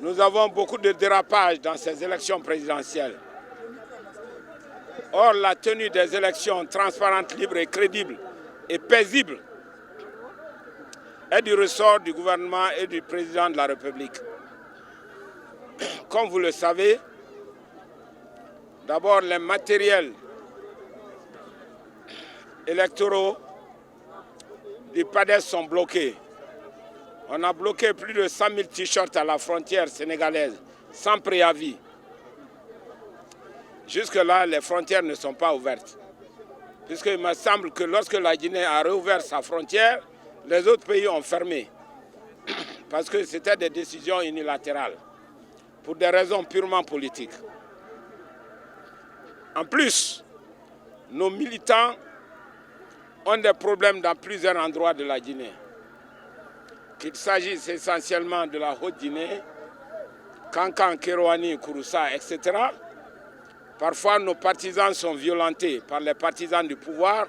Nous avons beaucoup de dérapages dans ces élections présidentielles. Or, la tenue des élections transparentes, libres et crédibles et paisibles est du ressort du gouvernement et du président de la République. Comme vous le savez, d'abord les matériels électoraux du PADES sont bloqués. On a bloqué plus de 100 000 t-shirts à la frontière sénégalaise, sans préavis. Jusque-là, les frontières ne sont pas ouvertes. Puisqu'il me semble que lorsque la Guinée a réouvert sa frontière, les autres pays ont fermé. Parce que c'était des décisions unilatérales, pour des raisons purement politiques. En plus, nos militants ont des problèmes dans plusieurs endroits de la Guinée. Qu'il s'agisse essentiellement de la Haute-Guinée, Kankan, Kérouani, Kouroussa, etc. Parfois, nos partisans sont violentés par les partisans du pouvoir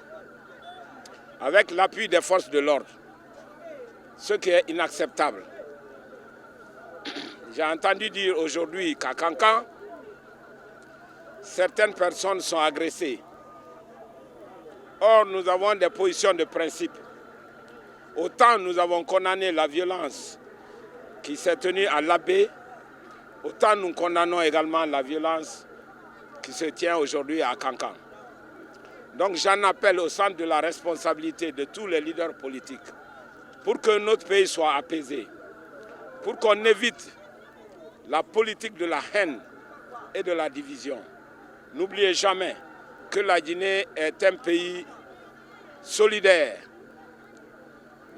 avec l'appui des forces de l'ordre, ce qui est inacceptable. J'ai entendu dire aujourd'hui qu'à Kankan, certaines personnes sont agressées. Or, nous avons des positions de principe. Autant nous avons condamné la violence qui s'est tenue à l'Abbé, autant nous condamnons également la violence qui se tient aujourd'hui à Kankan. Donc j'en appelle au centre de la responsabilité de tous les leaders politiques pour que notre pays soit apaisé, pour qu'on évite la politique de la haine et de la division. N'oubliez jamais que la Guinée est un pays solidaire.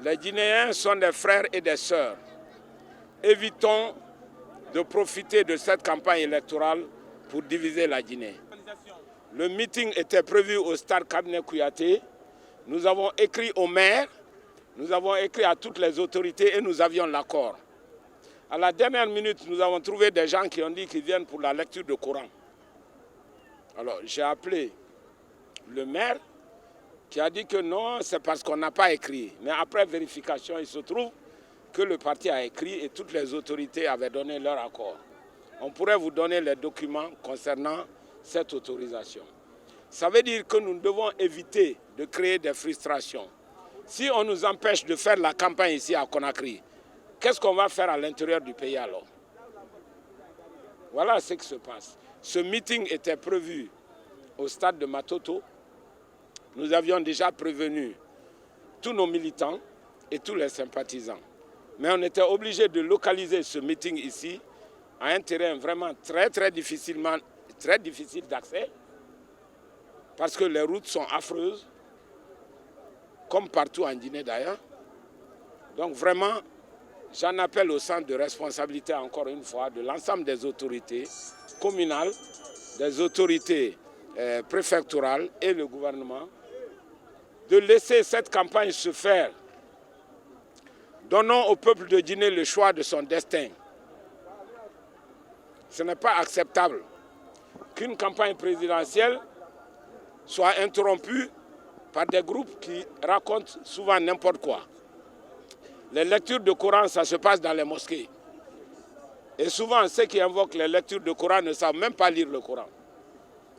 Les Guinéens sont des frères et des sœurs. Évitons de profiter de cette campagne électorale pour diviser la Guinée. Le meeting était prévu au stade Cabinet Kouyaté. Nous avons écrit au maire, nous avons écrit à toutes les autorités et nous avions l'accord. À la dernière minute, nous avons trouvé des gens qui ont dit qu'ils viennent pour la lecture du Coran. Alors j'ai appelé le maire qui a dit que non, c'est parce qu'on n'a pas écrit. Mais après vérification, il se trouve que le parti a écrit et toutes les autorités avaient donné leur accord. On pourrait vous donner les documents concernant cette autorisation. Ça veut dire que nous devons éviter de créer des frustrations. Si on nous empêche de faire la campagne ici à Conakry, qu'est-ce qu'on va faire à l'intérieur du pays alors? Voilà ce qui se passe. Ce meeting était prévu au stade de Matoto. Nous avions déjà prévenu tous nos militants et tous les sympathisants. Mais on était obligé de localiser ce meeting ici à un terrain vraiment très difficile d'accès parce que les routes sont affreuses, comme partout en Guinée d'ailleurs. Donc vraiment, j'en appelle au centre de responsabilité encore une fois de l'ensemble des autorités communales, des autorités préfectorales et le gouvernement de laisser cette campagne se faire. Donnons au peuple de Guinée le choix de son destin. Ce n'est pas acceptable qu'une campagne présidentielle soit interrompue par des groupes qui racontent souvent n'importe quoi. Les lectures de Coran, ça se passe dans les mosquées. Et souvent, ceux qui invoquent les lectures de Coran ne savent même pas lire le Coran.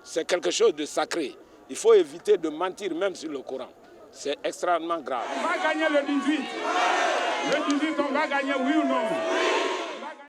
C'est quelque chose de sacré. Il faut éviter de mentir même sur le Coran. C'est extrêmement grave. On va gagner le 18. Le 18, on va gagner, oui ou non?